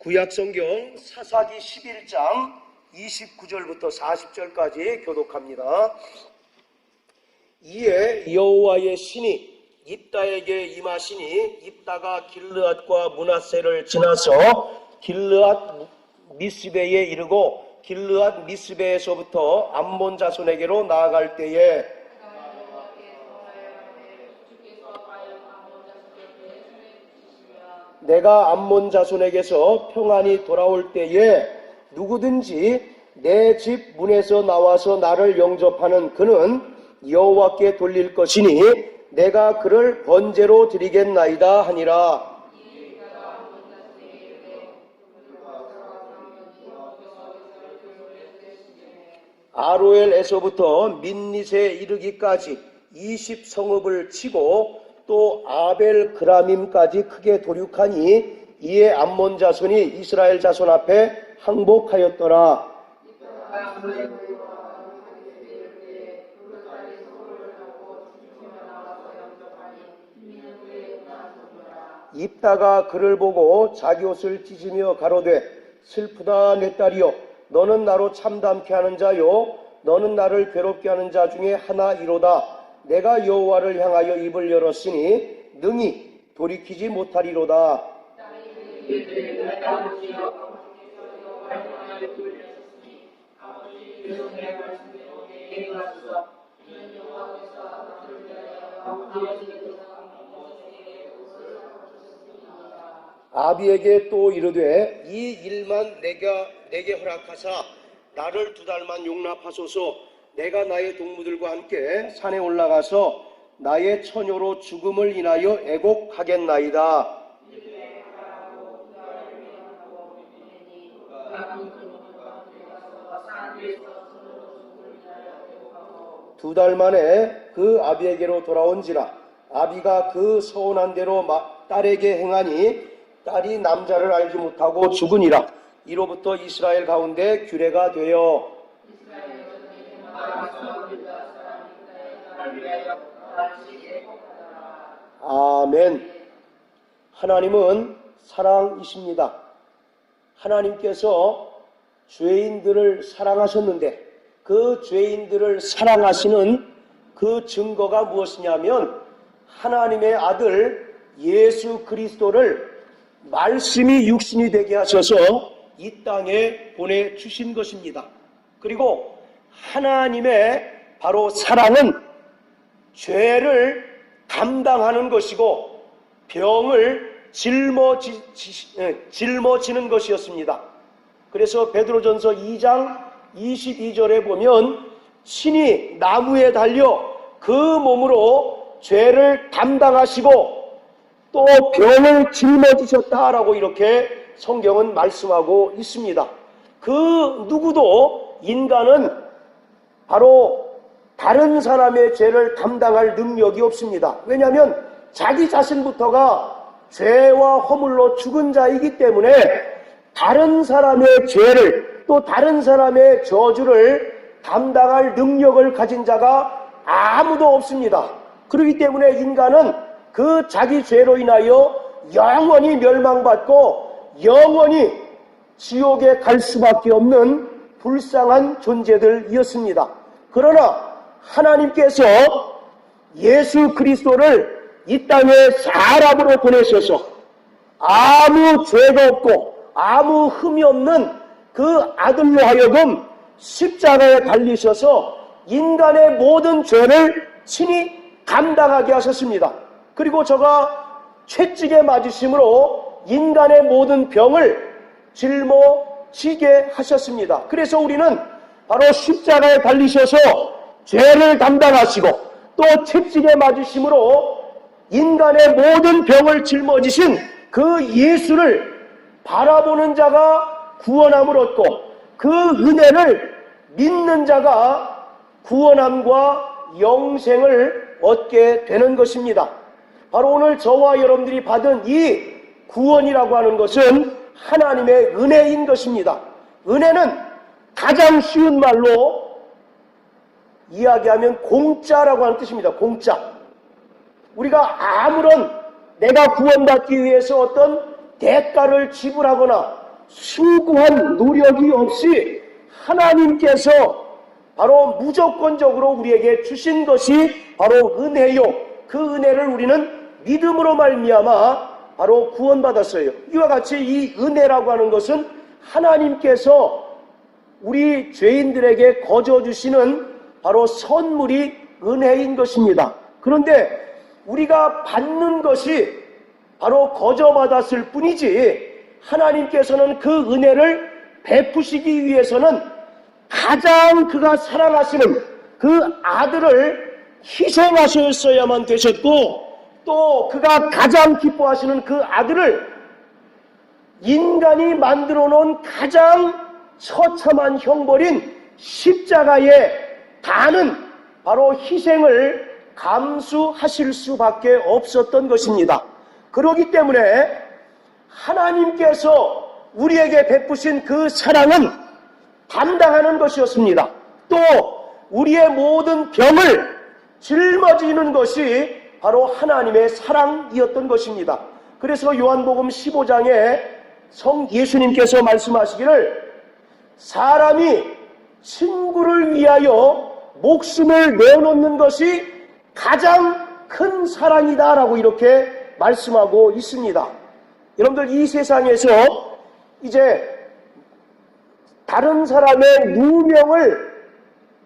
구약성경 사사기 11장 29절부터 40절까지 교독합니다. 이에 여호와의 신이 입다에게 임하시니 입다가 길르앗과 므낫세를 지나서 길르앗 미스베에 이르고 길르앗 미스베에서부터 암몬 자손에게로 나아갈 때에 내가 암몬 자손에게서 평안히 돌아올 때에 누구든지 내 집 문에서 나와서 나를 영접하는 그는 여호와께 돌릴 것이니 내가 그를 번제로 드리겠나이다 하니라. 아로엘에서부터 민닛에 이르기까지 20성읍을 치고 또 아벨 그라밈까지 크게 도륙하니 이에 암몬 자손이 이스라엘 자손 앞에 항복하였더라. 입다가 그를 보고 자기 옷을 찢으며 가로되 슬프다 내 딸이여, 너는 나로 참담케 하는 자요 너는 나를 괴롭게 하는 자 중에 하나이로다. 내가 여호와를 향하여 입을 열었으니 능히 돌이키지 못하리로다. 아비에게 또 이르되 이 일만 내게 허락하사 나를 2달만 용납하소서. 내가 나의 동무들과 함께 산에 올라가서 나의 처녀로 죽음을 인하여 애곡하겠나이다. 두 달 만에 그 아비에게로 돌아온지라. 아비가 그 서운한 대로 딸에게 행하니 딸이 남자를 알지 못하고 죽으니라. 이로부터 이스라엘 가운데 규례가 되어 아멘. 하나님은 사랑이십니다. 하나님께서 죄인들을 사랑하셨는데 그 죄인들을 사랑하시는 그 증거가 무엇이냐면 하나님의 아들 예수 그리스도를 말씀이 육신이 되게 하셔서 이 땅에 보내주신 것입니다. 그리고 하나님의 바로 사랑은 죄를 감당하는 것이고 병을 짊어지는 것이었습니다. 그래서 베드로전서 2장 22절에 보면 신이 나무에 달려 그 몸으로 죄를 담당하시고 또 병을 짊어지셨다라고 이렇게 성경은 말씀하고 있습니다. 그 누구도 인간은 바로 다른 사람의 죄를 감당할 능력이 없습니다. 왜냐하면 자기 자신부터가 죄와 허물로 죽은 자이기 때문에 다른 사람의 죄를 또 다른 사람의 저주를 감당할 능력을 가진 자가 아무도 없습니다. 그렇기 때문에 인간은 그 자기 죄로 인하여 영원히 멸망받고 영원히 지옥에 갈 수밖에 없는 불쌍한 존재들이었습니다. 그러나 하나님께서 예수 그리스도를 이 땅에 사람으로 보내셔서 아무 죄가 없고 아무 흠이 없는 그 아들로 하여금 십자가에 달리셔서 인간의 모든 죄를 친히 감당하게 하셨습니다. 그리고 저가 채찍에 맞으심으로 인간의 모든 병을 짊어지게 하셨습니다. 그래서 우리는 바로 십자가에 달리셔서 죄를 담당하시고 또 채찍에 맞으심으로 인간의 모든 병을 짊어지신 그 예수를 바라보는 자가 구원함을 얻고 그 은혜를 믿는 자가 구원함과 영생을 얻게 되는 것입니다. 바로 오늘 저와 여러분들이 받은 이 구원이라고 하는 것은 하나님의 은혜인 것입니다. 은혜는 가장 쉬운 말로 이야기하면 공짜라고 하는 뜻입니다. 공짜. 우리가 아무런 내가 구원받기 위해서 어떤 대가를 지불하거나 수고한 노력이 없이 하나님께서 바로 무조건적으로 우리에게 주신 것이 바로 은혜요. 그 은혜를 우리는 믿음으로 말미암아 바로 구원받았어요. 이와 같이 이 은혜라고 하는 것은 하나님께서 우리 죄인들에게 거저 주시는 바로 선물이 은혜인 것입니다. 그런데 우리가 받는 것이 바로 거저 받았을 뿐이지 하나님께서는 그 은혜를 베푸시기 위해서는 가장 그가 사랑하시는 그 아들을 희생하셨어야만 되셨고, 또 그가 가장 기뻐하시는 그 아들을 인간이 만들어 놓은 가장 처참한 형벌인 십자가에 다하는 바로 희생을 감수하실 수밖에 없었던 것입니다. 그렇기 때문에 하나님께서 우리에게 베푸신 그 사랑은 담당하는 것이었습니다. 또 우리의 모든 병을 짊어지는 것이 바로 하나님의 사랑이었던 것입니다. 그래서 요한복음 15장에 성 예수님께서 말씀하시기를 사람이 친구를 위하여 목숨을 내어놓는 것이 가장 큰 사랑이다 라고 이렇게 말씀하고 있습니다. 여러분들, 이 세상에서 이제 다른 사람의 누명을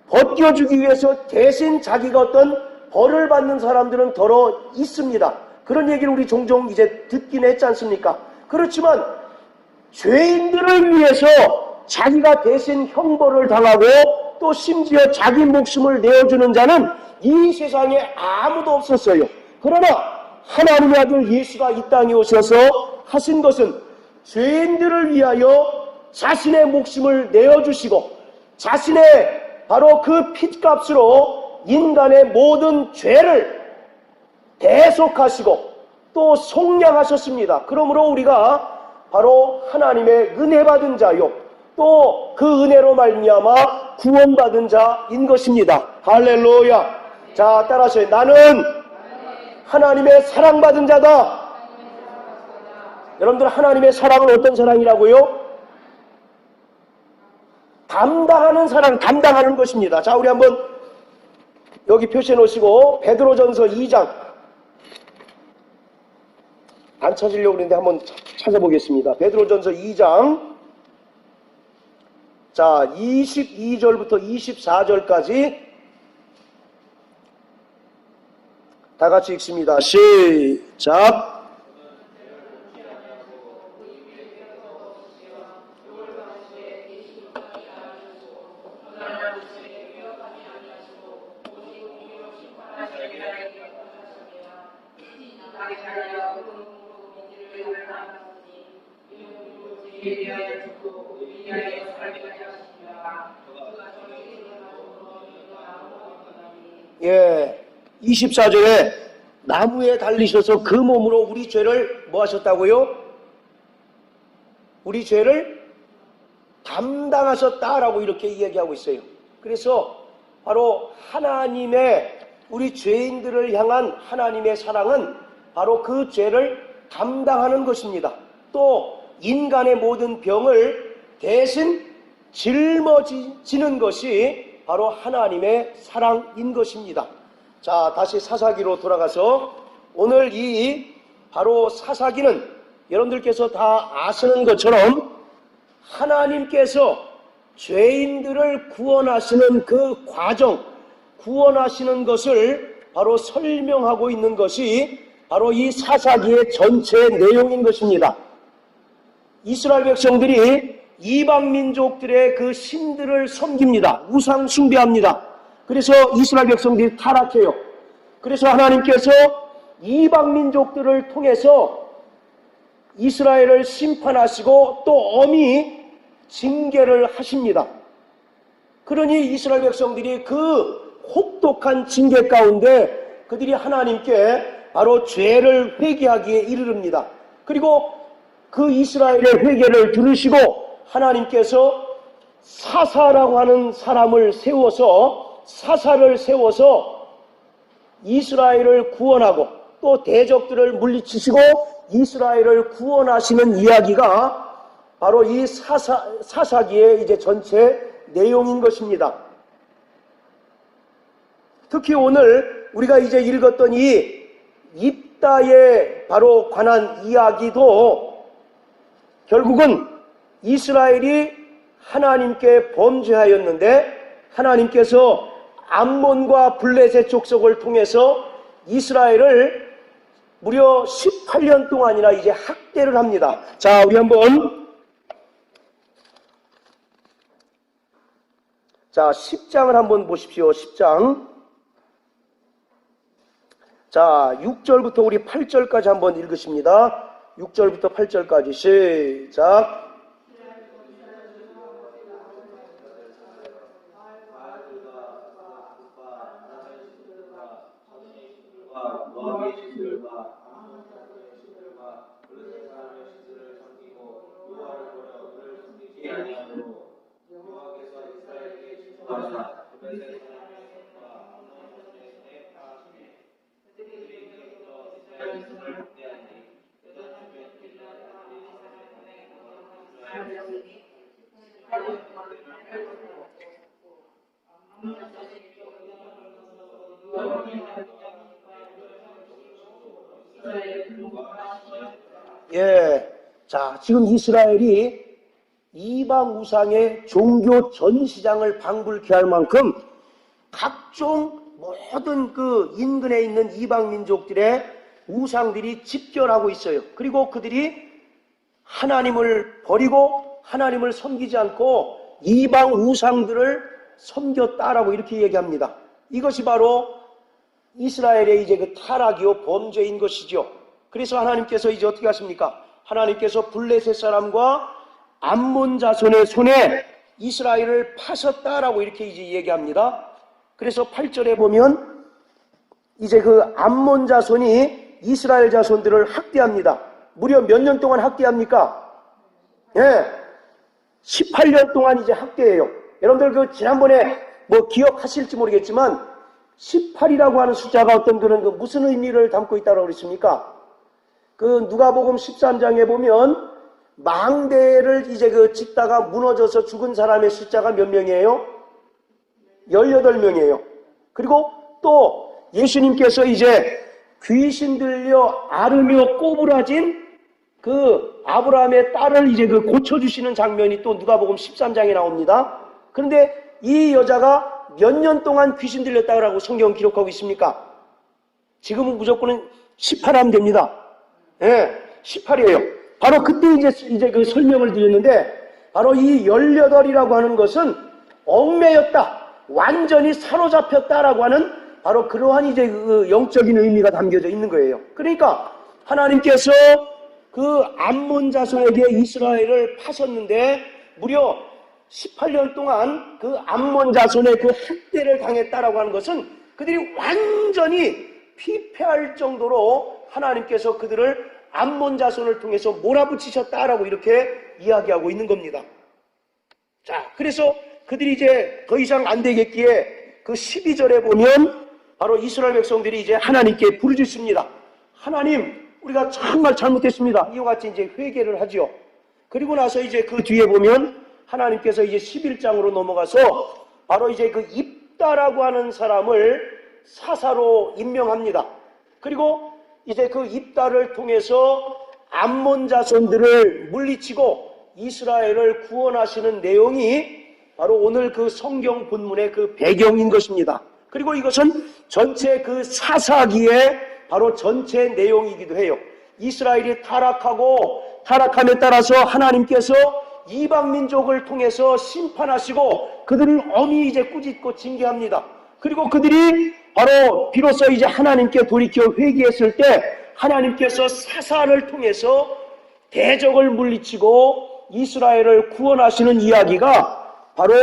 벗겨주기 위해서 대신 자기가 어떤 벌을 받는 사람들은 더러 있습니다. 그런 얘기를 우리 종종 이제 듣긴 했지 않습니까? 그렇지만 죄인들을 위해서 자기가 대신 형벌을 당하고 또 심지어 자기 목숨을 내어주는 자는 이 세상에 아무도 없었어요. 그러나 하나님의 아들 예수가 이 땅에 오셔서 하신 것은 죄인들을 위하여 자신의 목숨을 내어주시고 자신의 바로 그 핏값으로 인간의 모든 죄를 대속하시고 또 속량하셨습니다. 그러므로 우리가 바로 하나님의 은혜 받은 자요, 또 그 은혜로 말미암아 구원받은 자인 것입니다. 할렐루야. 자, 따라하세요. 나는 하나님의 사랑받은 자다. 여러분들, 하나님의 사랑은 어떤 사랑이라고요? 담당하는 사랑, 담당하는 것입니다. 자, 우리 한번 여기 표시해 놓으시고 베드로전서 2장 안 찾으려고 그랬는데 한번 찾아보겠습니다. 베드로전서 2장 자 22절부터 24절까지 다 같이 읽습니다. 시작. 예, 24절에 나무에 달리셔서 그 몸으로 우리 죄를 뭐 하셨다고요? 우리 죄를 담당하셨다라고 이렇게 이야기하고 있어요. 그래서 바로 하나님의 우리 죄인들을 향한 하나님의 사랑은 바로 그 죄를 담당하는 것입니다. 또 인간의 모든 병을 대신 짊어지는 것이 바로 하나님의 사랑인 것입니다. 자, 다시 사사기로 돌아가서 오늘 이 바로 사사기는 여러분들께서 다 아시는 것처럼 하나님께서 죄인들을 구원하시는 그 과정, 구원하시는 것을 바로 설명하고 있는 것이 바로 이 사사기의 전체 내용인 것입니다. 이스라엘 백성들이 이방 민족들의 그 신들을 섬깁니다. 우상 숭배합니다. 그래서 이스라엘 백성들이 타락해요. 그래서 하나님께서 이방 민족들을 통해서 이스라엘을 심판하시고 또 엄히 징계를 하십니다. 그러니 이스라엘 백성들이 그 혹독한 징계 가운데 그들이 하나님께 바로 죄를 회개하기에 이르릅니다. 그리고 그 이스라엘의 회개를 들으시고 하나님께서 사사라고 하는 사람을 세워서 사사를 세워서 이스라엘을 구원하고 또 대적들을 물리치시고 이스라엘을 구원하시는 이야기가 바로 이 사사기의 이제 전체 내용인 것입니다. 특히 오늘 우리가 이제 읽었던 이 입다에 바로 관한 이야기도 결국은 이스라엘이 하나님께 범죄하였는데 하나님께서 암몬과 블레셋 족속을 통해서 이스라엘을 무려 18년 동안이나 이제 학대를 합니다. 자, 우리 한번 10장을 한번 보십시오. 10장. 자, 6절부터 우리 8절까지 한번 읽으십니다. 6절부터 8절까지 시작. 예. 자, 지금 이스라엘이 이방 우상의 종교 전시장을 방불케 할 만큼 각종 모든 그 인근에 있는 이방 민족들의 우상들이 집결하고 있어요. 그리고 그들이 하나님을 버리고 하나님을 섬기지 않고 이방 우상들을 섬겼다라고 이렇게 얘기합니다. 이것이 바로 이스라엘의 이제 그 타락이요 범죄인 것이죠. 그래서 하나님께서 이제 어떻게 하십니까? 하나님께서 블레셋 사람과 암몬 자손의 손에 이스라엘을 파셨다라고 이렇게 이제 얘기합니다. 그래서 8절에 보면 이제 그 암몬 자손이 이스라엘 자손들을 학대합니다. 무려 몇 년 동안 학대합니까? 예, 18년 동안 이제 학대해요. 여러분들 그 지난번에 뭐 기억하실지 모르겠지만 18이라고 하는 숫자가 어떤 그런 그 무슨 의미를 담고 있다고 그랬습니까? 그 누가복음 13장에 보면 망대를 이제 그 짓다가 무너져서 죽은 사람의 숫자가 몇 명이에요? 18명이에요. 그리고 또 예수님께서 이제 귀신 들려 앓으며 꼬부라진 그 아브라함의 딸을 이제 그 고쳐주시는 장면이 또 누가복음 13장에 나옵니다. 그런데 이 여자가 몇 년 동안 귀신 들렸다고 성경 기록하고 있습니까? 지금은 무조건 18하면 됩니다. 예, 18이에요. 바로 그때 이제 그 설명을 드렸는데, 바로 이 18이라고 하는 것은 얽매였다, 완전히 사로잡혔다라고 하는 바로 그러한 이제 그 영적인 의미가 담겨져 있는 거예요. 그러니까 하나님께서 그 암몬 자손에게 이스라엘을 파셨는데 무려 18년 동안 그 암몬 자손의 그 학대를 당했다라고 하는 것은 그들이 완전히 피폐할 정도로 하나님께서 그들을 암몬 자손을 통해서 몰아붙이셨다라고 이렇게 이야기하고 있는 겁니다. 자, 그래서 그들이 이제 더 이상 안 되겠기에 그 12절에 보면 바로 이스라엘 백성들이 이제 하나님께 부르짖습니다. 하나님, 우리가 정말 잘못했습니다. 이와 같이 이제 회개를 하죠. 그리고 나서 이제 그 뒤에 보면 하나님께서 이제 11장으로 넘어가서 바로 이제 그 입다라고 하는 사람을 사사로 임명합니다. 그리고 이제 그 입다를 통해서 암몬 자손들을 물리치고 이스라엘을 구원하시는 내용이 바로 오늘 그 성경 본문의 그 배경인 것입니다. 그리고 이것은 전체 그 사사기의 바로 전체 내용이기도 해요. 이스라엘이 타락함에 따라서 하나님께서 이방 민족을 통해서 심판하시고 그들을 엄히 이제 꾸짖고 징계합니다. 그리고 그들이 바로 비로소 이제 하나님께 돌이켜 회개했을 때 하나님께서 사사를 통해서 대적을 물리치고 이스라엘을 구원하시는 이야기가 바로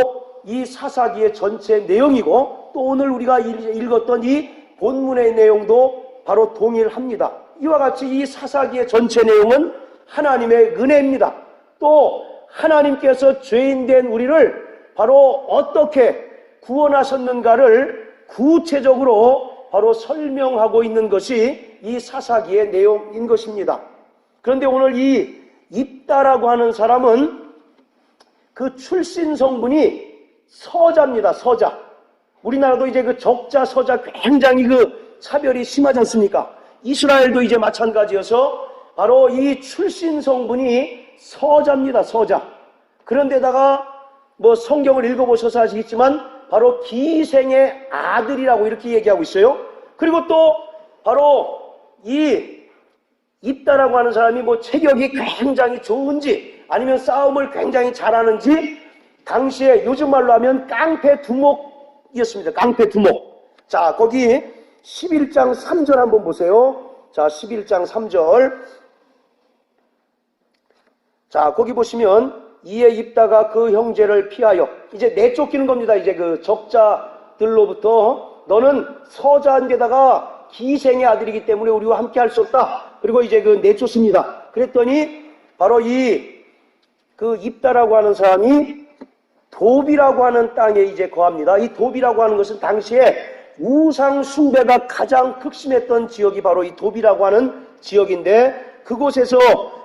이 사사기의 전체 내용이고, 또 오늘 우리가 읽었던 이 본문의 내용도 바로 동일합니다. 이와 같이 이 사사기의 전체 내용은 하나님의 은혜입니다. 또 하나님께서 죄인된 우리를 바로 어떻게 구원하셨는가를 구체적으로 바로 설명하고 있는 것이 이 사사기의 내용인 것입니다. 그런데 오늘 이 입다라고 하는 사람은 그 출신 성분이 서자입니다. 서자. 우리나라도 이제 그 적자, 서자 굉장히 그 차별이 심하지 않습니까? 이스라엘도 이제 마찬가지여서 바로 이 출신 성분이 서자입니다. 서자. 그런데다가 뭐 성경을 읽어보셔서 아시겠지만 바로 기생의 아들이라고 이렇게 얘기하고 있어요. 그리고 또 바로 이 입다라고 하는 사람이 뭐 체격이 굉장히 좋은지 아니면 싸움을 굉장히 잘하는지 당시에 요즘 말로 하면 깡패 두목이었습니다. 깡패 두목. 자, 거기 11장 3절 한번 보세요. 자, 11장 3절. 자, 거기 보시면 이에 입다가 그 형제를 피하여 이제 내쫓기는 겁니다. 이제 그 적자들로부터 너는 서자인데다가 기생의 아들이기 때문에 우리와 함께 할 수 없다. 그리고 이제 그 내쫓습니다. 그랬더니 바로 그 입다라고 하는 사람이 도비라고 하는 땅에 이제 거합니다. 이 도비라고 하는 것은 당시에 우상 숭배가 가장 극심했던 지역이 바로 이 도비라고 하는 지역인데 그곳에서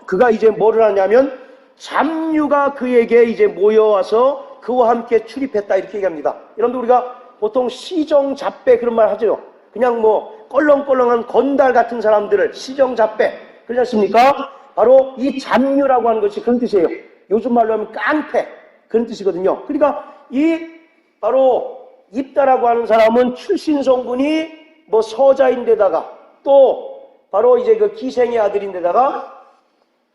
그가 이제 뭐를 하냐면 잡류가 그에게 이제 모여와서 그와 함께 출입했다 이렇게 얘기합니다. 여러분들 우리가 보통 시정잡배 그런 말 하죠. 그냥 뭐 껄렁껄렁한 건달 같은 사람들을 시정잡배 그렇지 않습니까? 바로 이 잡류라고 하는 것이 그런 뜻이에요. 요즘 말로 하면 깡패 그런 뜻이거든요. 그러니까 이 바로 입다라고 하는 사람은 출신 성분이 뭐 서자인데다가 또 바로 이제 그 기생의 아들인데다가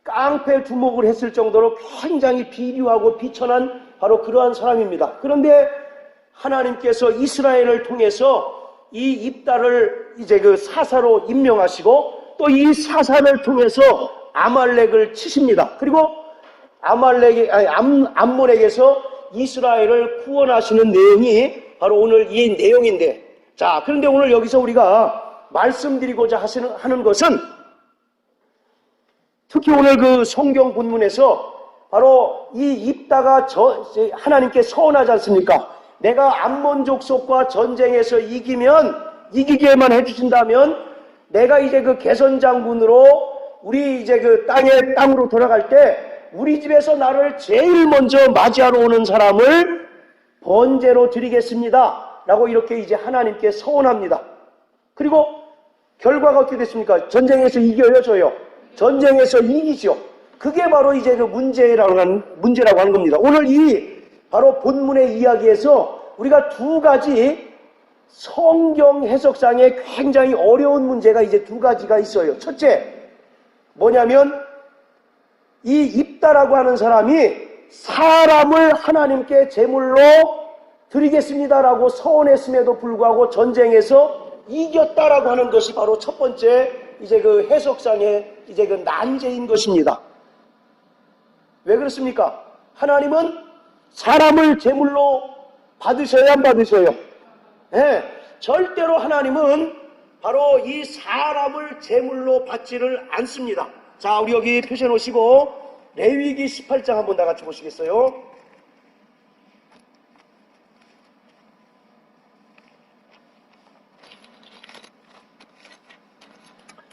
깡패 두목을 했을 정도로 굉장히 비류하고 비천한 바로 그러한 사람입니다. 그런데 하나님께서 이스라엘을 통해서 이 입다를 이제 그 사사로 임명하시고 또 이 사사를 통해서 아말렉을 치십니다. 그리고 암몬에게서 이스라엘을 구원하시는 내용이 바로 오늘 이 내용인데, 자, 그런데 오늘 여기서 우리가 말씀드리고자 하는 것은 특히 오늘 그 성경 본문에서 바로 이 입다가 하나님께 서운하지 않습니까? 내가 암몬 족속과 전쟁에서 이기게만 해주신다면 내가 이제 그 개선장군으로 우리 이제 그 땅으로 돌아갈 때 우리 집에서 나를 제일 먼저 맞이하러 오는 사람을 번제로 드리겠습니다. 라고 이렇게 이제 하나님께 서원합니다. 그리고 결과가 어떻게 됐습니까? 전쟁에서 이겨요, 져요? 전쟁에서 이기죠. 그게 바로 이제 그 문제라고 하는 겁니다. 오늘 이 바로 본문의 이야기에서 우리가 두 가지 성경 해석상에 굉장히 어려운 문제가 이제 두 가지가 있어요. 첫째, 뭐냐면 이 입다라고 하는 사람이 사람을 하나님께 제물로 드리겠습니다라고 서원했음에도 불구하고 전쟁에서 이겼다라고 하는 것이 바로 첫 번째 이제 그 해석상의 이제 그 난제인 것입니다. 왜 그렇습니까? 하나님은 사람을 제물로 받으셔야 안 받으셔요? 네, 절대로 하나님은 바로 이 사람을 제물로 받지를 않습니다. 자, 우리 여기 표시해 놓으시고 레위기 18장 한번 다 같이 보시겠어요?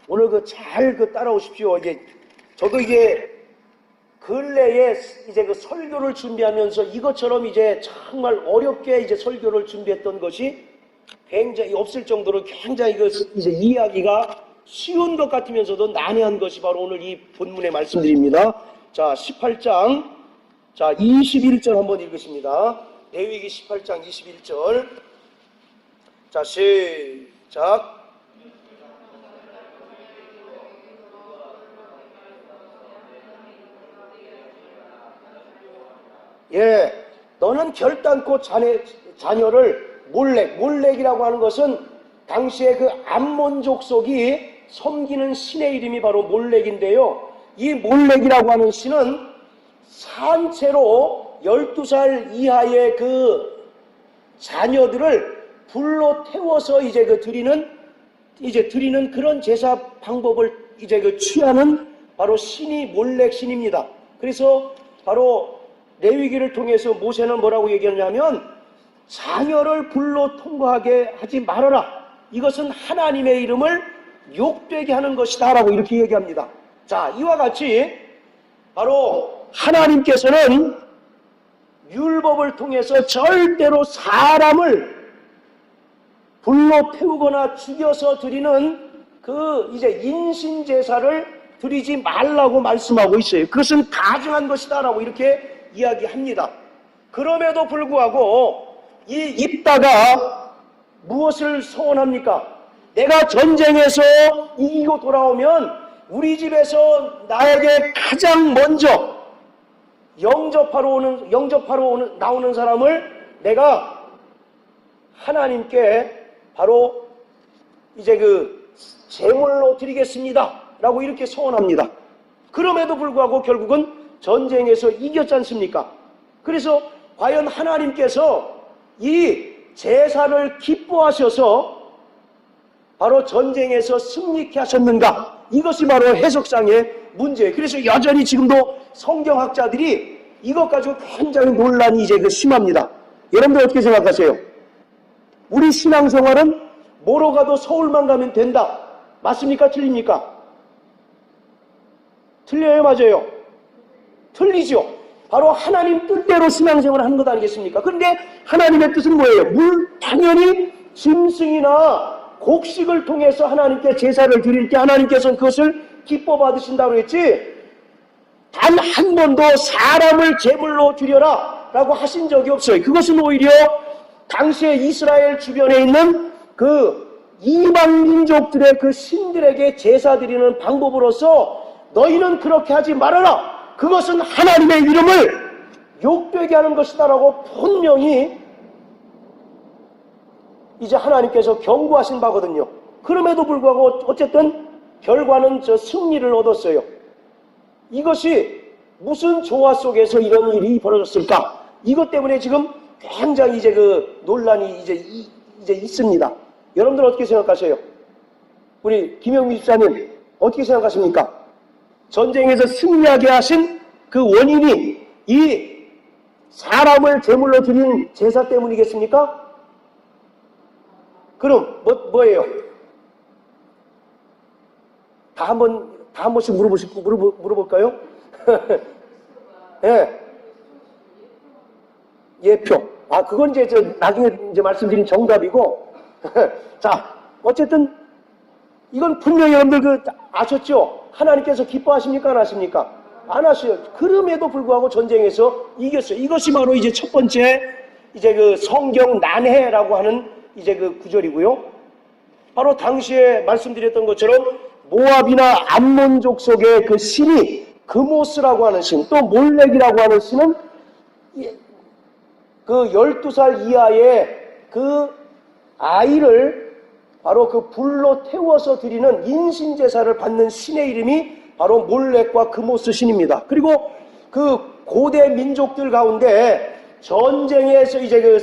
오늘 잘 따라오십시오. 저도 근래에 이제 그 설교를 준비하면서 이것처럼 이제 정말 어렵게 이제 설교를 준비했던 것이 굉장히 없을 정도로 굉장히 이제 이해하기가 쉬운 것 같으면서도 난해한 것이 바로 오늘 이 본문의 말씀드립니다. 자, 18장, 자, 21절 한번 읽으십니다. 레위기 18장 21절. 자, 시작. 예, 너는 결단코 자녀를 몰렉이라고 하는 것은 당시에 그 암몬 족속이 섬기는 신의 이름이 바로 몰렉인데요. 이 몰렉이라고 하는 신은 산채로 12살 이하의 그 자녀들을 불로 태워서 이제 드리는 그런 제사 방법을 이제 취하는 바로 신이 몰렉 신입니다. 그래서 바로 레위기를 통해서 모세는 뭐라고 얘기하냐면 자녀를 불로 통과하게 하지 말아라. 이것은 하나님의 이름을 욕되게 하는 것이다 라고 이렇게 얘기합니다. 자, 이와 같이 바로 하나님께서는 율법을 통해서 절대로 사람을 불로 태우거나 죽여서 드리는 그 이제 인신제사를 드리지 말라고 말씀하고 있어요. 그것은 가증한 것이다라고 이렇게 이야기합니다. 그럼에도 불구하고 이 입다가 무엇을 소원합니까? 내가 전쟁에서 이기고 돌아오면 우리 집에서 나에게 가장 먼저 영접하러 나오는 사람을 내가 하나님께 바로 이제 그 제물로 드리겠습니다 라고 이렇게 소원합니다. 그럼에도 불구하고 결국은 전쟁에서 이겼지 않습니까? 그래서 과연 하나님께서 이 제사를 기뻐하셔서 바로 전쟁에서 승리케 하셨는가? 이것이 바로 해석상의 문제예요. 그래서 여전히 지금도 성경학자들이 이것 가지고 굉장히 논란이 이제 심합니다. 여러분들 어떻게 생각하세요? 우리 신앙생활은 뭐로 가도 서울만 가면 된다. 맞습니까? 틀립니까? 틀려요? 맞아요? 틀리죠. 바로 하나님 뜻대로 신앙생활을 하는 것 아니겠습니까? 그런데 하나님의 뜻은 뭐예요? 당연히 짐승이나 곡식을 통해서 하나님께 제사를 드릴 때 하나님께서는 그것을 기뻐 받으신다고 했지, 단 한 번도 사람을 제물로 드려라 라고 하신 적이 없어요. 그것은 오히려 당시에 이스라엘 주변에 있는 그 이방 민족들의 그 신들에게 제사 드리는 방법으로서 너희는 그렇게 하지 말아라. 그것은 하나님의 이름을 욕되게 하는 것이다 라고 분명히 이제 하나님께서 경고하신 바거든요. 그럼에도 불구하고 어쨌든 결과는 승리를 얻었어요. 이것이 무슨 조화 속에서 이런 일이 벌어졌을까? 이것 때문에 지금 굉장히 이제 그 논란이 이제 있습니다. 여러분들 어떻게 생각하세요? 우리 김영미 집사님 어떻게 생각하십니까? 전쟁에서 승리하게 하신 그 원인이 이 사람을 제물로 드린 제사 때문이겠습니까? 그럼 뭐예요? 다 한 번씩 물어볼까요? 예. 예표. 그건 이제 나중에 이제 말씀드린 정답이고. 자, 어쨌든 이건 분명히 여러분들 아셨죠? 하나님께서 기뻐하십니까? 안 하십니까? 안 하셔요. 그럼에도 불구하고 전쟁에서 이겼어요. 이것이 바로 이제 첫 번째 이제 그 성경 난해라고 하는 이제 그 구절이고요. 바로 당시에 말씀드렸던 것처럼 모압이나 암몬족 속의 그 신이 그모스라고 하는 신, 또 몰렉이라고 하는 신은 그 12살 이하의 그 아이를 바로 그 불로 태워서 드리는 인신제사를 받는 신의 이름이 바로 몰렉과 그모스 신입니다. 그리고 그 고대 민족들 가운데 전쟁에서 이제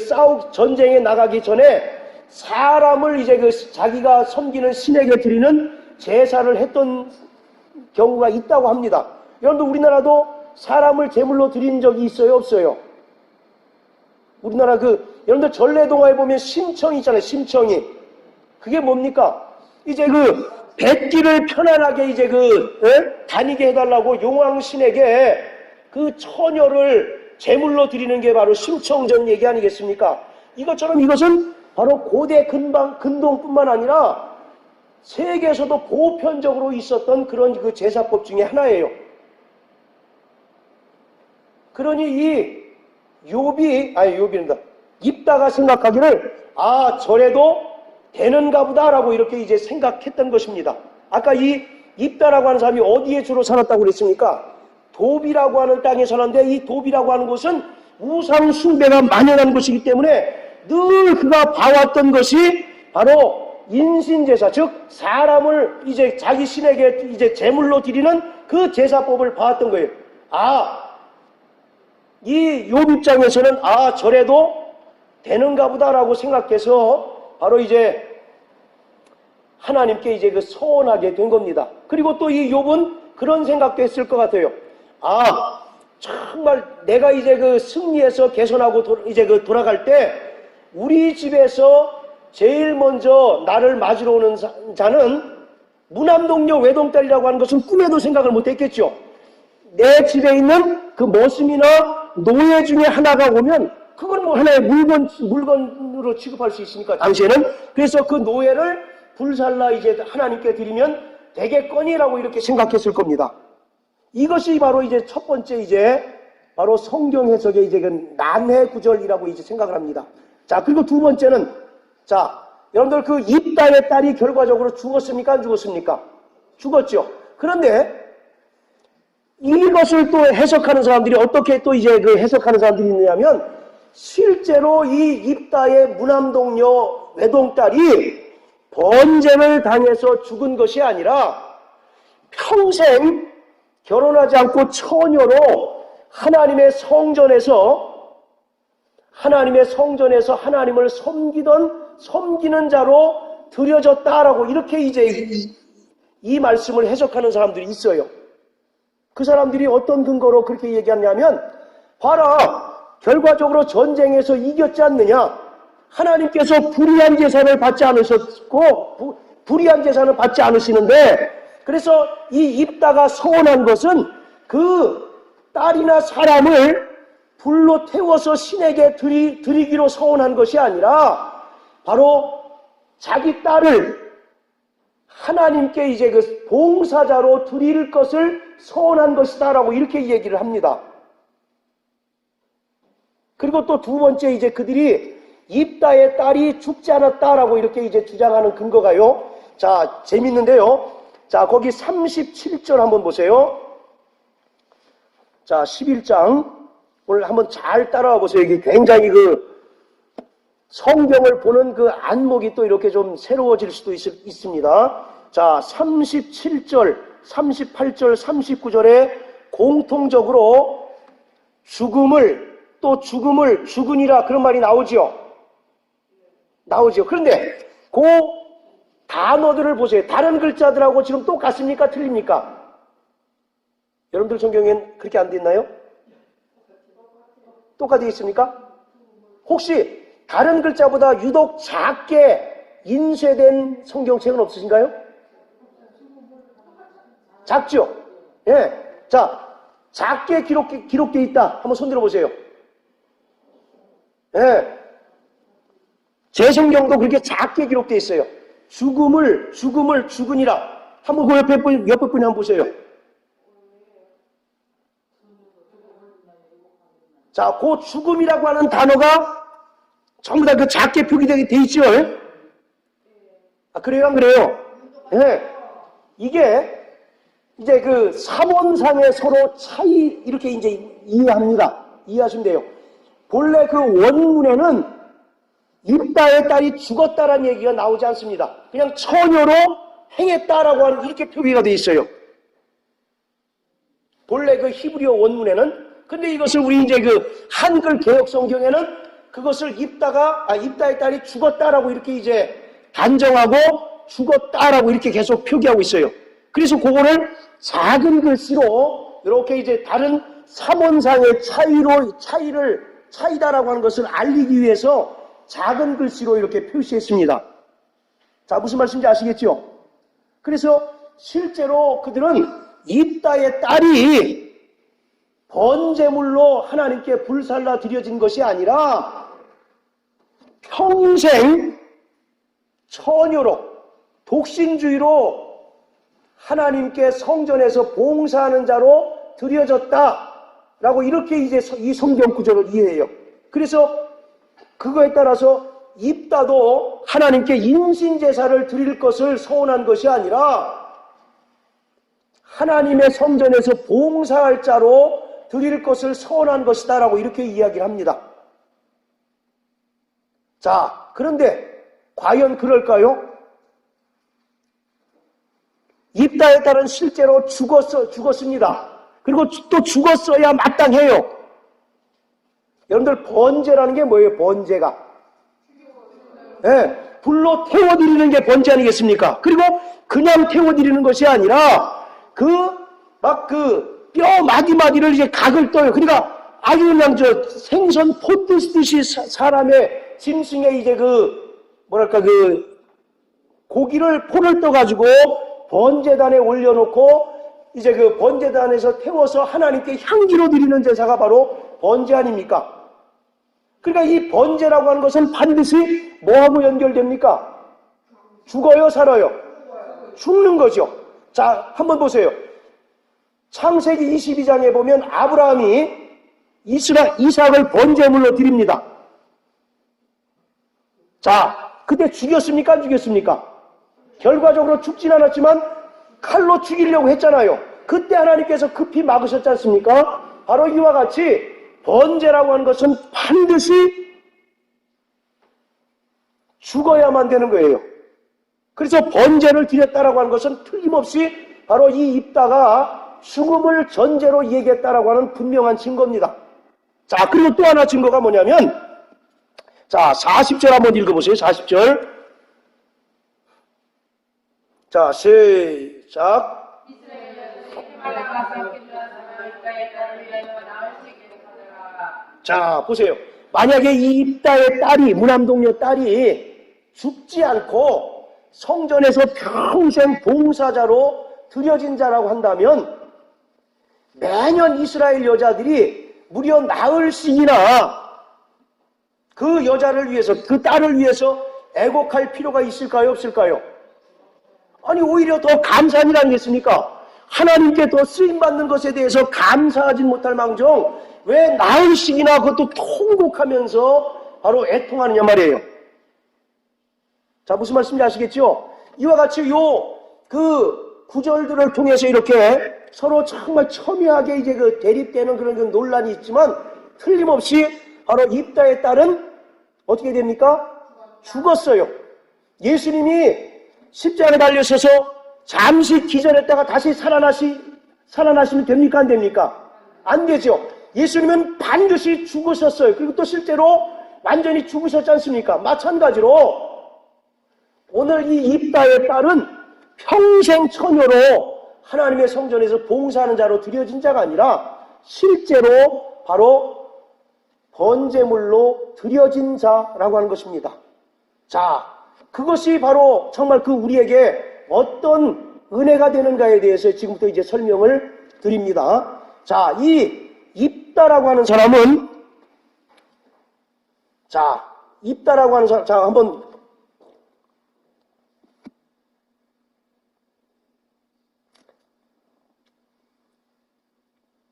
전쟁에 나가기 전에 사람을 이제 자기가 섬기는 신에게 드리는 제사를 했던 경우가 있다고 합니다. 여러분들 우리나라도 사람을 제물로 드린 적이 있어요? 없어요? 우리나라 여러분들 전래동화에 보면 심청이 있잖아요. 심청이. 그게 뭡니까? 이제 뱃길을 편안하게 이제 다니게 해달라고 용왕신에게 그 처녀를 제물로 드리는 게 바로 심청전 얘기 아니겠습니까? 이것처럼 이것은 바로 고대 근동뿐만 아니라 세계에서도 보편적으로 있었던 그런 그 제사법 중에 하나예요. 그러니 입다가 생각하기를 저래도 되는가 보다라고 이렇게 이제 생각했던 것입니다. 아까 이 입다라고 하는 사람이 어디에 주로 살았다고 그랬습니까? 도비라고 하는 땅에 살았는데 이 도비라고 하는 곳은 우상 숭배가 만연한 곳이기 때문에 늘 그가 봐왔던 것이 바로 인신제사, 즉 사람을 이제 자기 신에게 이제 제물로 드리는 그 제사법을 봐왔던 거예요. 이 욥 입장에서는 저래도 되는가 보다라고 생각해서 바로 이제 하나님께 이제 소원하게 된 겁니다. 그리고 또 이 욥은 그런 생각도 했을 것 같아요. 정말 내가 이제 승리해서 개선하고 돌아갈 때 우리 집에서 제일 먼저 나를 맞으러 오는 자는 무남동녀 외동딸이라고 하는 것은 꿈에도 생각을 못했겠죠. 내 집에 있는 그 머슴이나 노예 중에 하나가 오면 그건 뭐 하나의 물건으로 취급할 수 있으니까 당시에는. 그래서 그 노예를 불살라 이제 하나님께 드리면 되겠거니라고 이렇게 생각했을 겁니다. 이것이 바로 이제 첫 번째 이제 바로 성경 해석의 이제 그 난해 구절이라고 이제 생각을 합니다. 자, 그리고 두 번째는, 자, 여러분들 그 입다의 딸이 결과적으로 죽었습니까? 안 죽었습니까? 죽었죠. 그런데 이것을 또 해석하는 사람들이 어떻게 또 이제 그 해석하는 사람들이 있느냐면, 실제로 이 입다의 무남동녀 외동딸이 번제를 당해서 죽은 것이 아니라 평생 결혼하지 않고 처녀로 하나님의 성전에서 하나님을 섬기는 자로 드려졌다라고 이렇게 이제 이 말씀을 해석하는 사람들이 있어요. 그 사람들이 어떤 근거로 그렇게 얘기하냐면, 봐라, 결과적으로 전쟁에서 이겼지 않느냐? 하나님께서 불의한 제사를 받지 않으셨고, 불의한 제사를 받지 않으시는데, 그래서 이 입다가 서원한 것은 그 딸이나 사람을 불로 태워서 신에게 드리기로 서원한 것이 아니라, 바로 자기 딸을 하나님께 이제 그 봉사자로 드릴 것을 서원한 것이다라고 이렇게 얘기를 합니다. 그리고 또 두 번째 이제 그들이 입다의 딸이 죽지 않았다라고 이렇게 이제 주장하는 근거가요. 자, 재밌는데요. 자, 거기 37절 한번 보세요. 자, 11장. 오늘 한번 잘 따라와 보세요. 이게 굉장히 그 성경을 보는 그 안목이 또 이렇게 좀 새로워질 수도 있습니다. 자, 37절, 38절, 39절에 공통적으로 죽음을 죽으니라 그런 말이 나오죠. 그런데 그 단어들을 보세요. 다른 글자들하고 지금 똑같습니까? 틀립니까? 여러분들 성경엔 그렇게 안 돼 있나요? 똑같이 있습니까? 혹시 다른 글자보다 유독 작게 인쇄된 성경책은 없으신가요? 작죠? 예. 자, 작게 기록되어 있다. 한번 손들어 보세요. 예. 제 성경도 그렇게 작게 기록되어 있어요. 죽으니라. 한번 그 옆에 분이 한번 보세요. 자, 그 죽음이라고 하는 단어가 전부 다 그 작게 표기되게 돼 있죠? 아, 그래요? 안 그래요? 예. 이게 이제 그 사본상의 서로 차이 이렇게 이제 이해합니다. 이해하시면 돼요. 본래 그 원문에는 입다의 딸이 죽었다라는 얘기가 나오지 않습니다. 그냥 처녀로 행했다라고 하는 이렇게 표기가 되어 있어요. 본래 그 히브리어 원문에는. 근데 이것을 우리 이제 그 한글 개혁 성경에는 그것을 입다의 딸이 죽었다라고 이렇게 이제 단정하고 죽었다라고 이렇게 계속 표기하고 있어요. 그래서 그거를 작은 글씨로 이렇게 이제 다른 사본상의 차이다라고 하는 것을 알리기 위해서 작은 글씨로 이렇게 표시했습니다. 자, 무슨 말씀인지 아시겠죠? 그래서 실제로 그들은 입다의 딸이 번제물로 하나님께 불살라 드려진 것이 아니라 평생 처녀로 독신주의로 하나님께 성전에서 봉사하는 자로 드려졌다라고 이렇게 이제 이 성경 구절을 이해해요. 그래서 그거에 따라서 입다도 하나님께 인신제사를 드릴 것을 서원한 것이 아니라 하나님의 성전에서 봉사할 자로 드릴 것을 서원한 것이다라고 이렇게 이야기를 합니다. 자, 그런데 과연 그럴까요? 입다의 딸은 실제로 죽었습니다. 그리고 또 죽었어야 마땅해요. 여러분들 번제라는 게 뭐예요? 번제가. 네, 불로 태워드리는 게 번제 아니겠습니까? 그리고 그냥 태워드리는 것이 아니라 뼈 마디마디를 이제 각을 떠요. 그러니까 아주 그냥 생선 포 뜨듯이 사람의 짐승에 이제 고기를 포를 떠가지고 번제단에 올려놓고 이제 그 번제단에서 태워서 하나님께 향기로 드리는 제사가 바로 번제 아닙니까? 그러니까 이 번제라고 하는 것은 반드시 뭐하고 연결됩니까? 죽어요, 살아요? 죽는 거죠. 자, 한번 보세요. 창세기 22장에 보면 아브라함이 이삭을 번제물로 드립니다. 자, 그때 죽였습니까? 안 죽였습니까? 결과적으로 죽진 않았지만 칼로 죽이려고 했잖아요. 그때 하나님께서 급히 막으셨지 않습니까? 바로 이와 같이 번제라고 하는 것은 반드시 죽어야만 되는 거예요. 그래서 번제를 드렸다라고 하는 것은 틀림없이 바로 이 입다가 죽음을 전제로 얘기했다라고 하는 분명한 증거입니다. 자, 그리고 또 하나 증거가 뭐냐면, 자, 40절 한번 읽어보세요. 40절. 자, 시작. 자, 보세요. 만약에 이 입다의 딸이, 무남동녀 딸이 죽지 않고 성전에서 평생 봉사자로 드려진 자라고 한다면 매년 이스라엘 여자들이 무려 나흘씩이나 그 여자를 위해서, 그 딸을 위해서 애곡할 필요가 있을까요? 없을까요? 아니, 오히려 더 감사한 일 아니겠습니까? 하나님께 더 쓰임받는 것에 대해서 감사하지 못할 망정 왜 나흘씩이나 그것도 통곡하면서 바로 애통하느냐 말이에요. 자, 무슨 말씀인지 아시겠죠? 이와 같이 그 구절들을 통해서 이렇게 서로 정말 첨예하게 이제 그 대립되는 그런 그 논란이 있지만 틀림없이 바로 입다의 딸은 어떻게 됩니까? 죽었어요. 예수님이 십자가에 달려서서 잠시 기절했다가 다시 살아나시면 됩니까? 안 됩니까? 안 되죠. 예수님은 반드시 죽으셨어요. 그리고 또 실제로 완전히 죽으셨지 않습니까? 마찬가지로 오늘 이 입다의 딸은 평생 처녀로 하나님의 성전에서 봉사하는 자로 드려진 자가 아니라 실제로 바로 번제물로 드려진 자라고 하는 것입니다. 자, 그것이 바로 정말 그 우리에게 어떤 은혜가 되는가에 대해서 지금부터 이제 설명을 드립니다. 자, 이 입다라고 하는 사람은, 자, 입다라고 하는 사람, 자, 한번,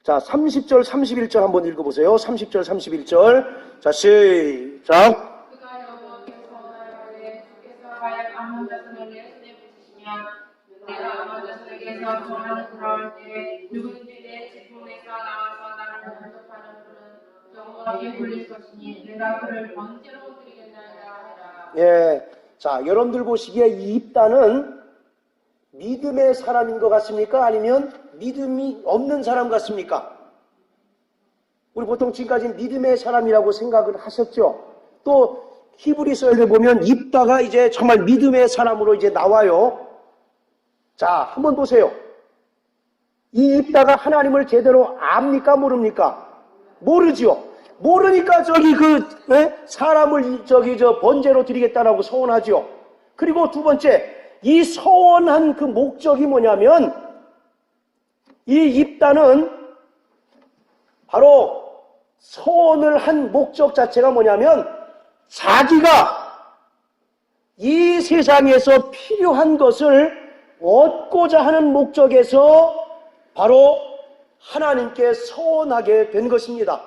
자, 30절, 31절 한번 읽어보세요. 30절, 31절. 자, 시작. 내가 아마 자손에게서 전하는 돌아올 때 누구든지 내 직분에서 나와서 나를 간섭하는 그는 영원하게 굴릴 것이니 내가 그를 번제로 드리겠나이다 하라. 예, 자, 여러분들 보시기에 이 입다는 믿음의 사람인 것 같습니까? 아니면 믿음이 없는 사람 같습니까? 우리 보통 지금까지 믿음의 사람이라고 생각을 하셨죠? 또 히브리서에 보면 입다가 이제 정말 믿음의 사람으로 이제 나와요. 자, 한번 보세요. 이 입다가 하나님을 제대로 압니까? 모릅니까? 모르지요. 모르니까 사람을 번제로 드리겠다라고 서원하죠. 그리고 두 번째, 이 서원한 그 목적이 뭐냐면, 이 입다는 바로 서원을 한 목적 자체가 뭐냐면, 자기가 이 세상에서 필요한 것을 얻고자 하는 목적에서 바로 하나님께 서원하게 된 것입니다.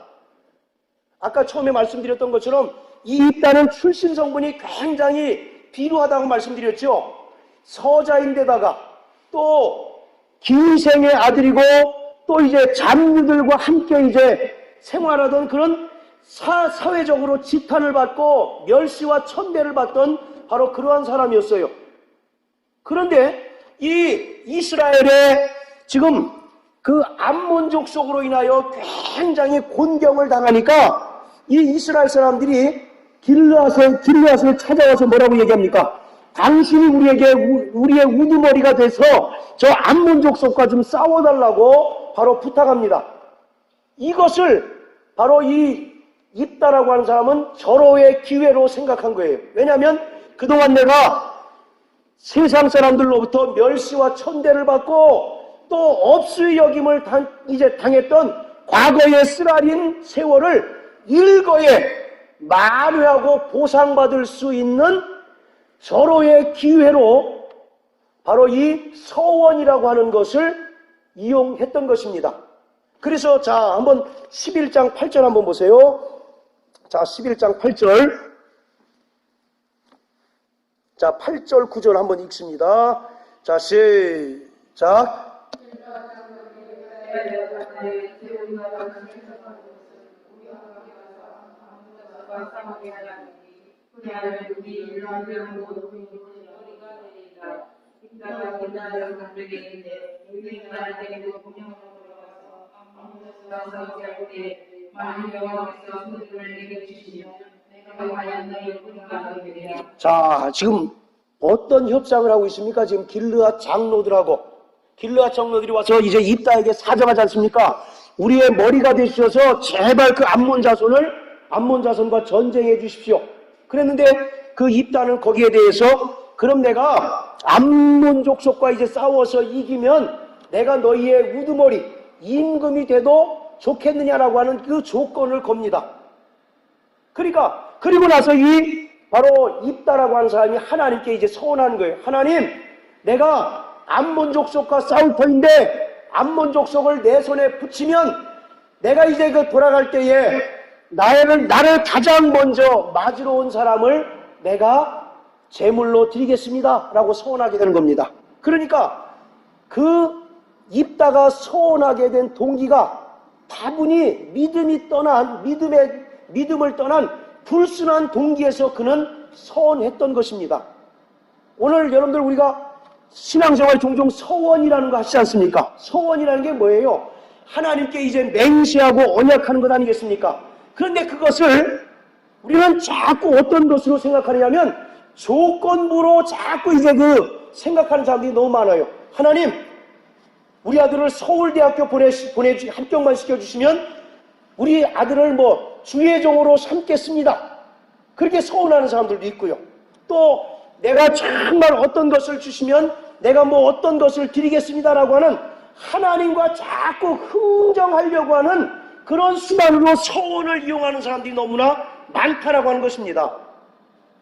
아까 처음에 말씀드렸던 것처럼 이 입다는 출신 성분이 굉장히 비루하다고 말씀드렸죠. 서자인데다가 또 기생의 아들이고 또 이제 잡류들과 함께 이제 생활하던 그런 사회적으로 지탄을 받고 멸시와 천대를 받던 바로 그러한 사람이었어요. 그런데 이 이스라엘의 지금 그 암몬족 속으로 인하여 굉장히 곤경을 당하니까 이 이스라엘 사람들이 길르앗을 찾아와서 뭐라고 얘기합니까? 당신이 우리의 우두머리가 돼서 저 암몬족 속과 좀 싸워달라고 바로 부탁합니다. 이것을 바로 이 입다라고 하는 사람은 절호의 기회로 생각한 거예요. 왜냐하면 그동안 내가 세상 사람들로부터 멸시와 천대를 받고 또 업수의 여김을 이제 당했던 과거의 쓰라린 세월을 일거에 만회하고 보상받을 수 있는 서로의 기회로 바로 이 서원이라고 하는 것을 이용했던 것입니다. 그래서 자, 한번 11장 8절 한번 보세요. 자, 11장 8절. 자, 8절 9절 한번 읽습니다. 자, 시작. 자, 지금 어떤 협상을 하고 있습니까? 지금 길르앗 장로들이 와서 이제 입다에게 사정하지 않습니까? 우리의 머리가 되셔서 제발 그 암몬 자손과 전쟁해 주십시오. 그랬는데 그 입다는 거기에 대해서 그럼 내가 암몬 족속과 이제 싸워서 이기면 내가 너희의 우두머리 임금이 돼도 좋겠느냐라고 하는 그 조건을 겁니다. 그러니까 그리고 나서 바로 입다라고 하는 사람이 하나님께 이제 서원하는 거예요. 하나님, 내가 암몬 족속과 싸울 터인데 암몬 족속을 내 손에 붙이면 내가 이제 그 돌아갈 때에 나를 가장 먼저 맞으러 온 사람을 내가 제물로 드리겠습니다 라고 서원하게 되는 겁니다. 그러니까 그 입다가 서원하게 된 동기가 다분히 믿음을 떠난 불순한 동기에서 그는 서원했던 것입니다. 오늘 여러분들 우리가 신앙생활 종종 서원이라는 거 하시지 않습니까? 서원이라는 게 뭐예요? 하나님께 이제 맹세하고 언약하는 것 아니겠습니까? 그런데 그것을 우리는 자꾸 어떤 것으로 생각하냐면 조건부로 자꾸 이제 생각하는 사람들이 너무 많아요. 하나님, 우리 아들을 서울대학교 합격만 시켜주시면 우리 아들을 주예종으로 삼겠습니다. 그렇게 서운하는 사람들도 있고요. 또 내가 정말 어떤 것을 주시면 내가 어떤 것을 드리겠습니다라고 하는 하나님과 자꾸 흥정하려고 하는 그런 수단으로 서원을 이용하는 사람들이 너무나 많다라고 하는 것입니다.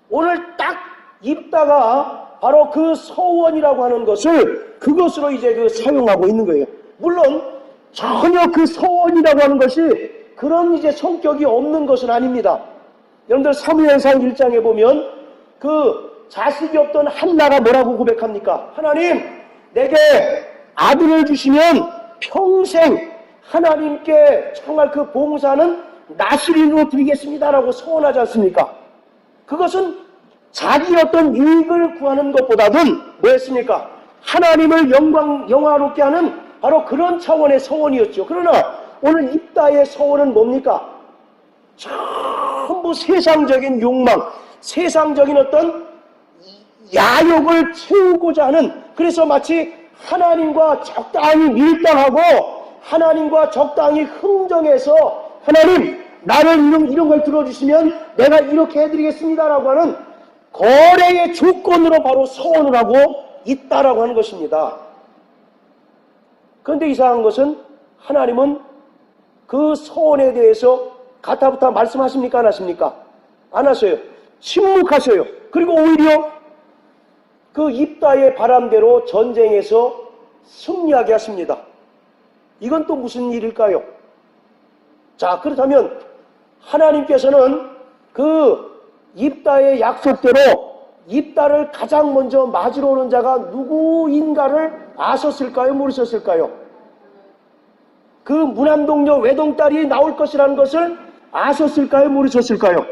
오늘 딱 입다가 바로 그 서원이라고 하는 것을 그것으로 이제 사용하고 있는 거예요. 물론 전혀 그 서원이라고 하는 것이 그런 이제 성격이 없는 것은 아닙니다. 여러분들 사무엘상 1장에 보면 그 자식이 없던 한나가 뭐라고 고백합니까? 하나님, 내게 아들을 주시면 평생 하나님께 정말 그 봉사는 나시린으로 드리겠습니다라고 서원하지 않습니까? 그것은 자기 어떤 유익을 구하는 것보다는 뭐였습니까? 하나님을 영화롭게 하는 바로 그런 차원의 서원이었죠. 그러나 오늘 입다의 서원은 뭡니까? 전부 세상적인 욕망, 세상적인 어떤 야욕을 채우고자 하는, 그래서 마치 하나님과 적당히 밀당하고 하나님과 적당히 흥정해서 하나님, 나를 이런 걸 들어주시면 내가 이렇게 해드리겠습니다라고 하는 거래의 조건으로 바로 서원을 하고 있다라고 하는 것입니다. 그런데 이상한 것은 하나님은 그 서원에 대해서 가타부타 말씀하십니까? 안 하십니까? 안 하셔요. 침묵하셔요. 그리고 오히려 그 입다의 바람대로 전쟁에서 승리하게 하십니다. 이건 또 무슨 일일까요? 자, 그렇다면 하나님께서는 그 입다의 약속대로 입다를 가장 먼저 맞으러 오는 자가 누구인가를 아셨을까요? 모르셨을까요? 그 무남동녀 외동딸이 나올 것이라는 것을 아셨을까요? 모르셨을까요?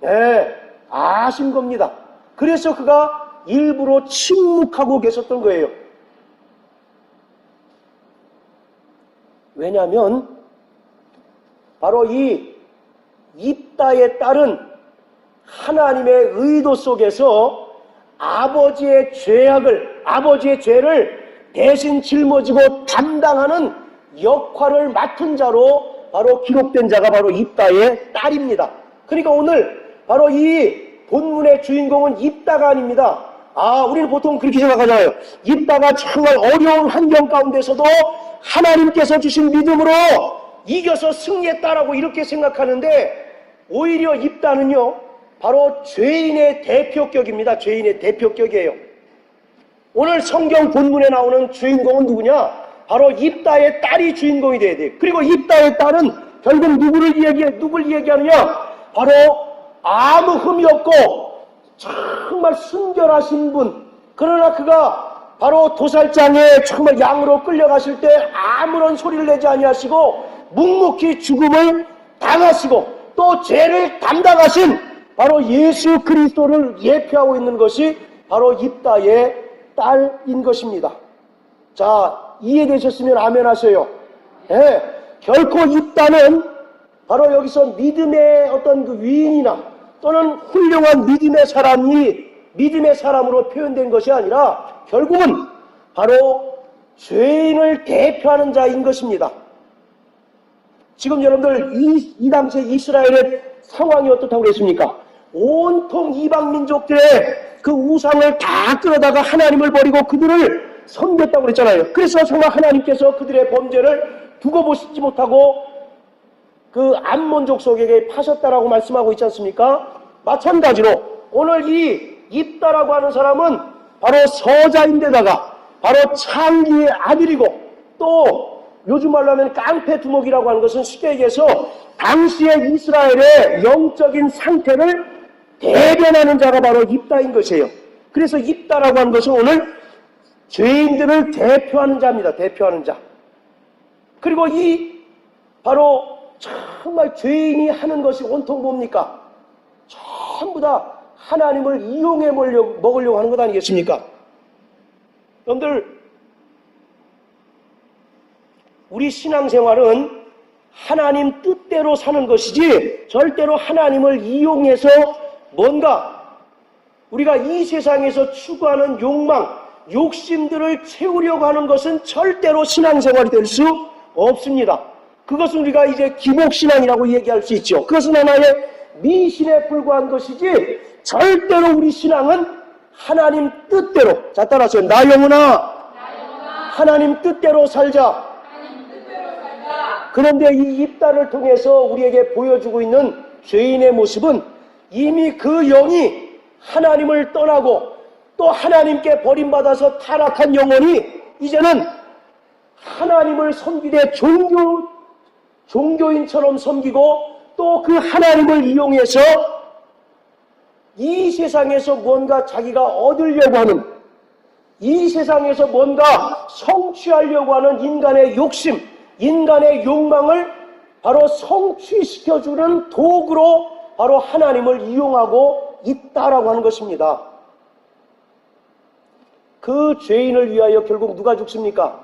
네, 아신 겁니다. 그래서 그가 일부러 침묵하고 계셨던 거예요. 왜냐하면 바로 이 입다의 딸은 하나님의 의도 속에서 아버지의 죄를 대신 짊어지고 담당하는 역할을 맡은 자로 바로 기록된 자가 바로 입다의 딸입니다. 그러니까 오늘 바로 이 본문의 주인공은 입다가 아닙니다. 우리는 보통 그렇게 생각하잖아요. 입다가 정말 어려운 환경 가운데서도 하나님께서 주신 믿음으로 이겨서 승리했다라고 이렇게 생각하는데, 오히려 입다는요, 바로 죄인의 대표격입니다. 죄인의 대표격이에요. 오늘 성경 본문에 나오는 주인공은 누구냐? 바로 입다의 딸이 주인공이 돼야 돼요. 그리고 입다의 딸은 결국 누굴 얘기하느냐? 바로 아무 흠이 없고 정말 순결하신 분. 그러나 그가 바로 도살장에 정말 양으로 끌려가실 때 아무런 소리를 내지 아니하시고 묵묵히 죽음을 당하시고 또 죄를 담당하신 바로 예수 그리스도를 예표하고 있는 것이 바로 입다의 딸인 것입니다. 자, 이해되셨으면 아멘 하세요. 예, 결코 입다는 바로 여기서 믿음의 어떤 그 위인이나 또는 훌륭한 믿음의 사람으로 표현된 것이 아니라 결국은 바로 죄인을 대표하는 자인 것입니다. 지금 여러분들 이 당시 이스라엘의 상황이 어떻다고 그랬습니까? 온통 이방 민족들의 그 우상을 다 끌어다가 하나님을 버리고 그들을 섬겼다고 그랬잖아요. 그래서 정말 하나님께서 그들의 범죄를 두고 보시지 못하고 그 암몬족 속에게 파셨다라고 말씀하고 있지 않습니까? 마찬가지로 오늘 이 입다라고 하는 사람은 바로 서자인데다가 바로 창기의 아들이고 또 요즘 말로 하면 깡패 두목이라고 하는 것은 쉽게 얘기해서 당시의 이스라엘의 영적인 상태를 대변하는 자가 바로 입다인 것이에요. 그래서 입다라고 하는 것은 오늘 죄인들을 대표하는 자입니다. 대표하는 자. 그리고 이 바로 정말 죄인이 하는 것이 온통 뭡니까? 전부 다 하나님을 이용해 먹으려고 하는 것 아니겠습니까? 여러분들, 우리 신앙생활은 하나님 뜻대로 사는 것이지 절대로 하나님을 이용해서 뭔가 우리가 이 세상에서 추구하는 욕망, 욕심들을 채우려고 하는 것은 절대로 신앙생활이 될 수 없습니다. 그것은 우리가 이제 기복신앙이라고 얘기할 수 있죠. 그것은 하나의 미신에 불과한 것이지 절대로 우리 신앙은 하나님 뜻대로, 자 따라하세요. 나 영혼아 하나님 뜻대로 살자. 그런데 이 입다를 통해서 우리에게 보여주고 있는 죄인의 모습은 이미 그 영이 하나님을 떠나고 또 하나님께 버림받아서 타락한 영혼이 이제는 하나님을 섬기되 종교인처럼 섬기고 또 그 하나님을 이용해서 이 세상에서 뭔가 자기가 얻으려고 하는, 이 세상에서 뭔가 성취하려고 하는 인간의 욕심, 인간의 욕망을 바로 성취시켜주는 도구로 바로 하나님을 이용하고 있다라고 하는 것입니다. 그 죄인을 위하여 결국 누가 죽습니까?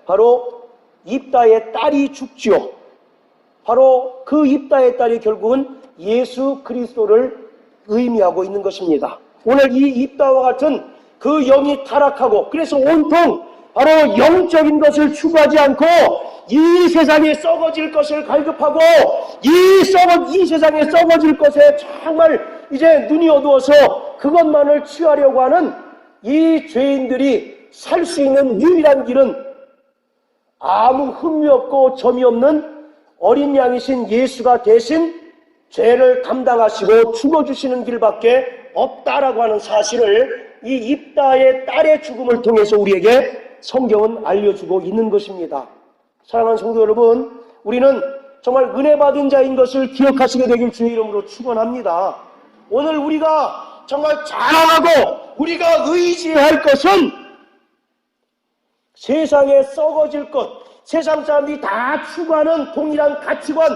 바로 입다의 딸이 죽지요. 바로 그 입다의 딸이 결국은 예수 그리스도를 의미하고 있는 것입니다. 오늘 이 입다와 같은 그 영이 타락하고 그래서 온통 바로 영적인 것을 추구하지 않고 이 세상에 썩어질 것을 갈급하고 이 세상에 썩어질 것에 정말 이제 눈이 어두워서 그것만을 취하려고 하는 이 죄인들이 살 수 있는 유일한 길은 아무 흠이 없고 점이 없는 어린 양이신 예수가 대신 죄를 감당하시고 죽어주시는 길밖에 없다라고 하는 사실을 이 입다의 딸의 죽음을 통해서 우리에게 성경은 알려주고 있는 것입니다. 사랑하는 성도 여러분, 우리는 정말 은혜 받은 자인 것을 기억하시게 되길 주의 이름으로 축원합니다. 오늘 우리가 정말 자랑하고 우리가 의지할 것은 세상에 썩어질 것, 세상 사람들이 다 추구하는 동일한 가치관,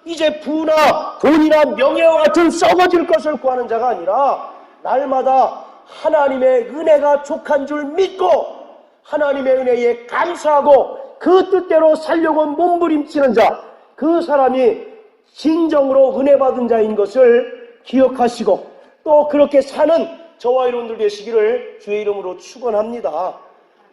이제 부나 돈이나 명예와 같은 썩어질 것을 구하는 자가 아니라 날마다 하나님의 은혜가 족한 줄 믿고 하나님의 은혜에 감사하고 그 뜻대로 살려고 몸부림치는 자, 그 사람이 진정으로 은혜 받은 자인 것을 기억하시고 또 그렇게 사는 저와 여러분들 되시기를 주의 이름으로 축원합니다.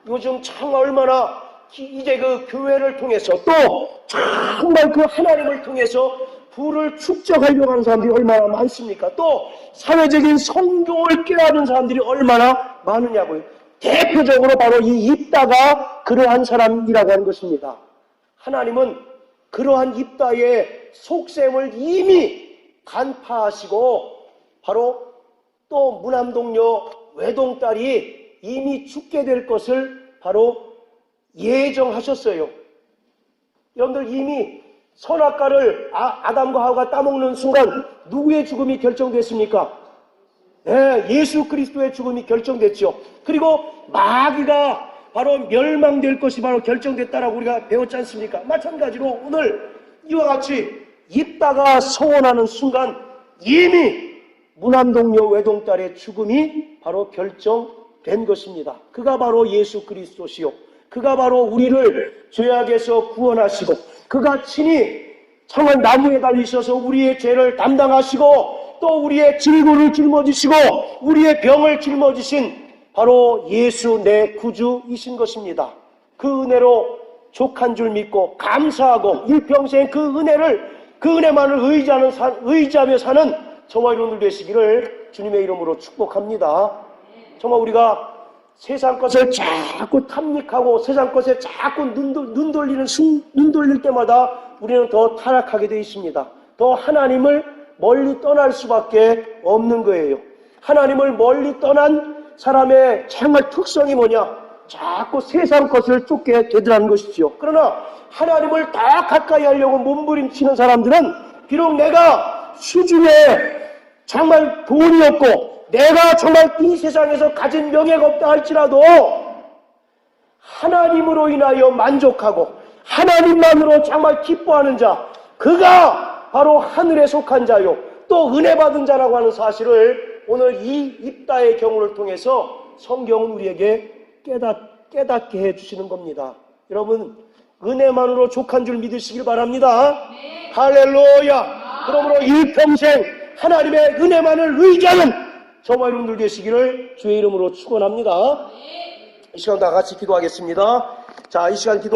요즘 참 얼마나 이제 그 교회를 통해서 또 정말 그 하나님을 통해서 부를 축적하려고 하는 사람들이 얼마나 많습니까? 또 사회적인 성공을 꾀하는 사람들이 얼마나 많으냐고요. 대표적으로 바로 이 입다가 그러한 사람이라고 하는 것입니다. 하나님은 그러한 입다의 속셈을 이미 간파하시고 바로 또 무남동녀 외동딸이 이미 죽게 될 것을 바로 예정하셨어요. 여러분들 이미 선악과를 아담과 하와가 따먹는 순간 누구의 죽음이 결정됐습니까? 네, 예수 그리스도의 죽음이 결정됐죠. 그리고 마귀가 바로 멸망될 것이 바로 결정됐다라고 우리가 배웠지 않습니까? 마찬가지로 오늘 이와 같이 입다가 서원하는 순간 이미 무남동녀 외동딸의 죽음이 바로 결정된 것입니다. 그가 바로 예수 그리스도시요, 그가 바로 우리를 죄악에서 구원하시고 그가 친히 정말 나무에 달리셔서 우리의 죄를 담당하시고 또 우리의 질고를 짊어지시고 우리의 병을 짊어지신 바로 예수 내 구주이신 것입니다. 그 은혜로 족한 줄 믿고 감사하고 일평생 그 은혜만을 의지하며 사는 저와 여러분들 되시기를 주님의 이름으로 축복합니다. 정말 우리가 세상 것을 자꾸 탐닉하고 세상 것에 자꾸 눈 돌릴 때마다 우리는 더 타락하게 되어 있습니다. 더 하나님을 멀리 떠날 수밖에 없는 거예요. 하나님을 멀리 떠난 사람의 정말 특성이 뭐냐? 자꾸 세상 것을 쫓게 되더라는 것이죠. 그러나 하나님을 더 가까이 하려고 몸부림치는 사람들은 비록 내가 수중에 정말 돈이 없고 내가 정말 이 세상에서 가진 명예가 없다 할지라도 하나님으로 인하여 만족하고 하나님만으로 정말 기뻐하는 자, 그가 바로 하늘에 속한 자요 또 은혜 받은 자라고 하는 사실을 오늘 이 입다의 경우를 통해서 성경은 우리에게 깨닫게 해주시는 겁니다. 여러분 은혜만으로 족한 줄 믿으시길 바랍니다. 네. 할렐루야. 그러므로 일평생 하나님의 은혜만을 의지하는 저와 여러분들 되시기를 주의 이름으로 축원합니다. 이 시간 다 같이 기도하겠습니다. 자, 이 시간 기도할